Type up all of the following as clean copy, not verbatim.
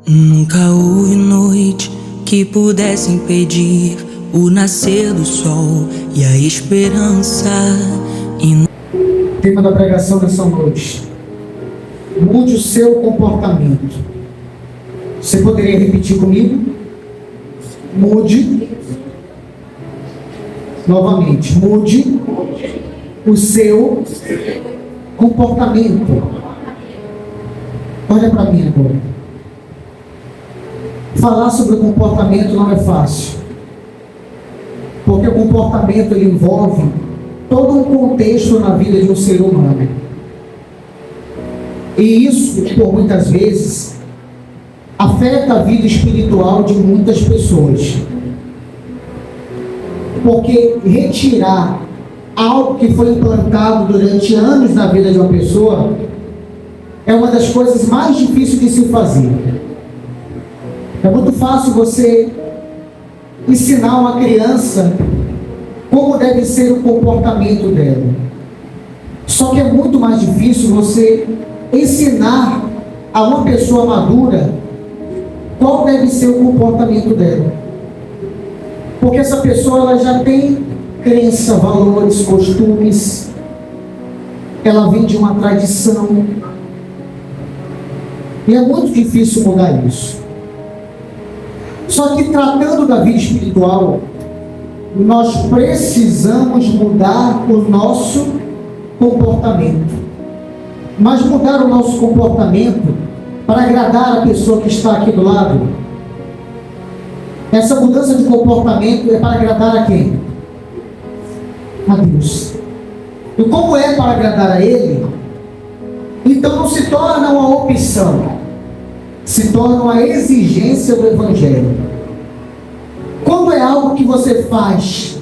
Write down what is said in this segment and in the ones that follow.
Nunca houve noite que pudesse impedir o nascer do sol e a esperança. O tema da pregação dessa noite: mude o seu comportamento. Você poderia repetir comigo? Mude. Novamente, mude o seu comportamento. Olha para mim agora. Falar sobre o comportamento não é fácil, porque o comportamento ele envolve todo um contexto na vida de um ser humano. E isso, por muitas vezes, afeta a vida espiritual de muitas pessoas. Porque retirar algo que foi implantado durante anos na vida de uma pessoa é uma das coisas mais difíceis de se fazer. É muito fácil você ensinar uma criança como deve ser o comportamento dela. Só que é muito mais difícil você ensinar a uma pessoa madura qual deve ser o comportamento dela. Porque essa pessoa ela já tem crença, valores, costumes. Ela vem de uma tradição. E é muito difícil mudar isso. Só que tratando da vida espiritual, nós precisamos mudar o nosso comportamento. Mas mudar o nosso comportamento para agradar a pessoa que está aqui do lado. Essa mudança de comportamento é para agradar a quem? A Deus. E como é para agradar a Ele, então não se torna uma opção, se torna uma exigência do Evangelho. Quando é algo que você faz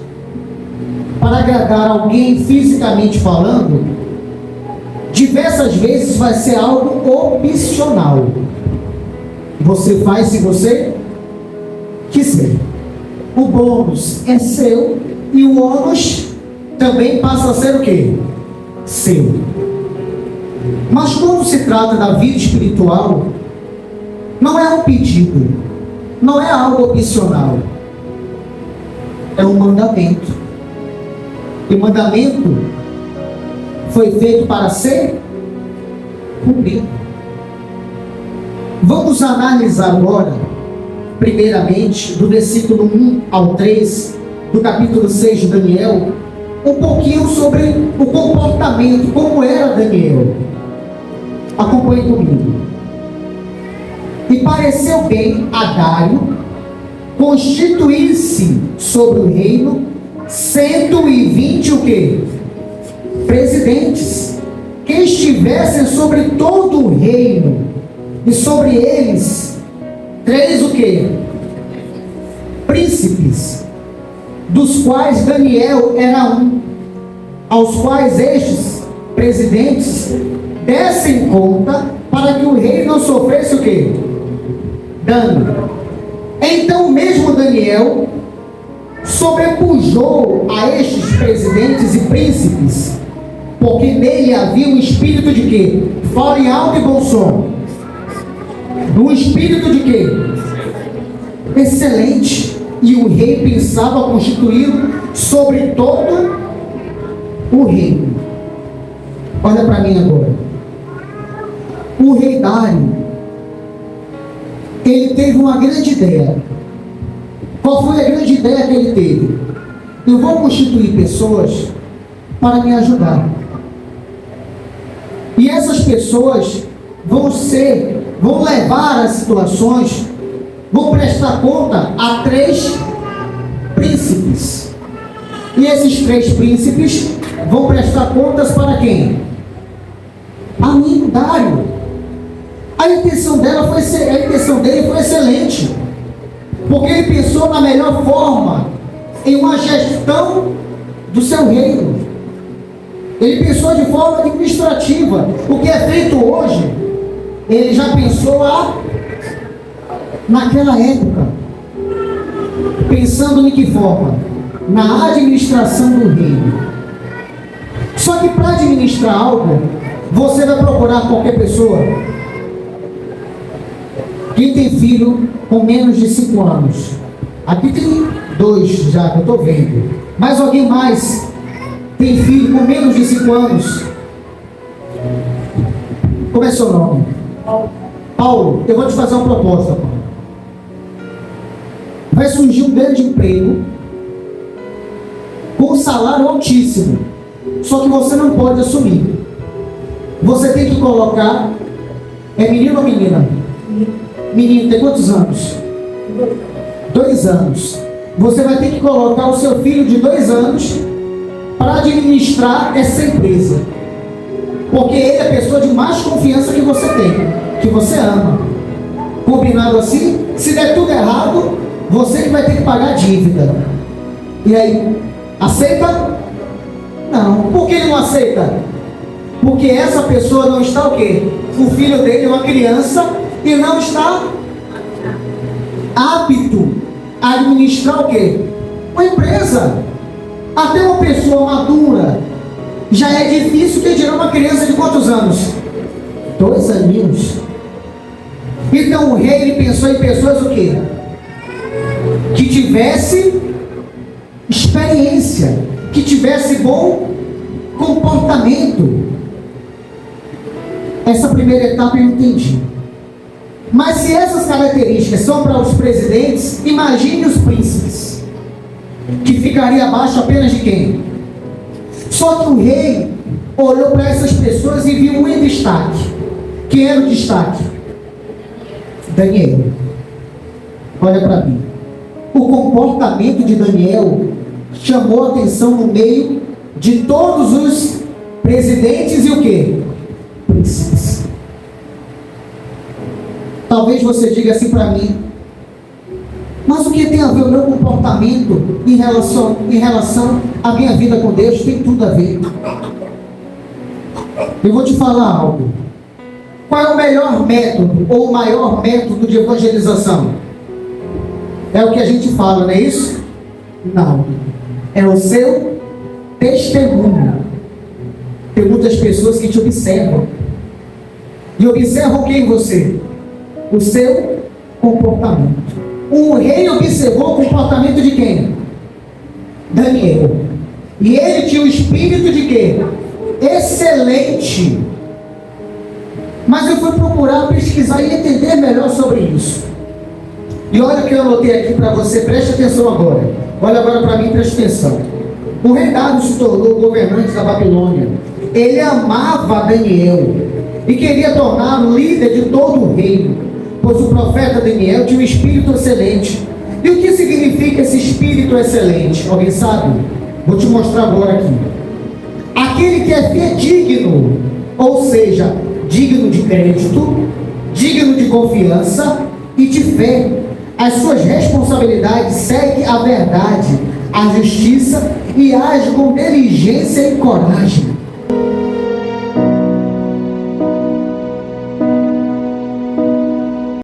para agradar alguém fisicamente falando, diversas vezes vai ser algo opcional. Você faz se você quiser. O bônus é seu e o ônus também passa a ser o quê? Seu. Mas quando se trata da vida espiritual, não é um pedido, não é algo opcional, é um mandamento. E o mandamento foi feito para ser cumprido. Vamos analisar agora, primeiramente, do versículo 1 ao 3, do capítulo 6 de Daniel, um pouquinho sobre o comportamento, como era Daniel. Acompanhe comigo. E pareceu bem a Dário constituir-se sobre o reino 120 o quê? Presidentes, que estivessem sobre todo o reino, e sobre eles 3 o quê? Príncipes, dos quais Daniel era um, aos quais estes presidentes dessem conta para que o rei não sofresse o quê? Dano. Então mesmo Daniel sobrepujou a estes presidentes e príncipes, porque nele havia um espírito de quê? Fala em alto e bom som. Um espírito de quê? Excelente. E o rei pensava constituí-lo sobre todo o reino. Olha para mim agora. O rei Dário, ele teve uma grande ideia. Qual foi a grande ideia que ele teve? Eu vou constituir pessoas para me ajudar. E essas pessoas vão levar as situações, vão prestar conta a 3 príncipes. E esses 3 príncipes vão prestar contas para quem? A mim, Dário. A intenção dele foi excelente, porque ele pensou na melhor forma em uma gestão do seu reino. Ele pensou de forma administrativa. O que é feito hoje, ele já pensou lá naquela época, pensando em que forma? Na administração do reino. Só que para administrar algo, você vai procurar qualquer pessoa. que Quem tem filho com menos de 5 anos? Aqui tem 2 já, que eu estou vendo. Mas alguém mais tem filho com menos de 5 anos? Como é seu nome? Paulo, eu vou te fazer uma proposta, Paulo. Vai surgir um grande emprego com um salário altíssimo, só que você não pode assumir. Você tem que colocar, é menino ou menina? Menino, tem quantos anos? 2 anos. Você vai ter que colocar o seu filho de 2 anos para administrar essa empresa, porque ele é a pessoa de mais confiança que você tem, que você ama. Combinado assim? Se der tudo errado, você que vai ter que pagar a dívida. E aí, aceita? Não. Por que ele não aceita? Porque essa pessoa não está o quê? O filho dele é uma criança e não está apto a administrar o quê? Uma empresa. Até uma pessoa madura já é difícil, que dirá uma criança de quantos anos? 2 aninhos. Então o rei, ele pensou em pessoas o quê? Que tivesse experiência, que tivesse bom comportamento. Essa primeira etapa eu entendi. Mas se essas características são para os presidentes, imagine os príncipes, que ficaria abaixo apenas de quem? Só que o rei olhou para essas pessoas e viu um em destaque. Quem era o destaque? Daniel. Olha para mim. O comportamento de Daniel chamou a atenção no meio de todos os presidentes e o quê? Príncipes. Talvez você diga assim para mim: mas o que tem a ver o meu comportamento em relação à minha vida com Deus? Tem tudo a ver. Eu vou te falar algo. Qual é o melhor método ou o maior método de evangelização? É o que a gente fala, não é isso? Não. É o seu testemunho. Tem muitas pessoas que te observam. E observam quem você? O seu comportamento. O rei observou o comportamento de quem? Daniel. E ele tinha o espírito de quê? Excelente. Mas eu fui procurar pesquisar e entender melhor sobre isso. E olha o que eu anotei aqui para você, preste atenção agora. Olha agora para mim, preste atenção. O rei Dário se tornou governante da Babilônia. Ele amava Daniel e queria torná-lo líder de todo o reino, pois o profeta Daniel tinha um espírito excelente. E o que significa esse espírito excelente? Alguém sabe? Vou te mostrar agora aqui. Aquele que é fidedigno, ou seja, digno de crédito, digno de confiança e de fé. As suas responsabilidades, segue a verdade, a justiça e age com diligência e coragem.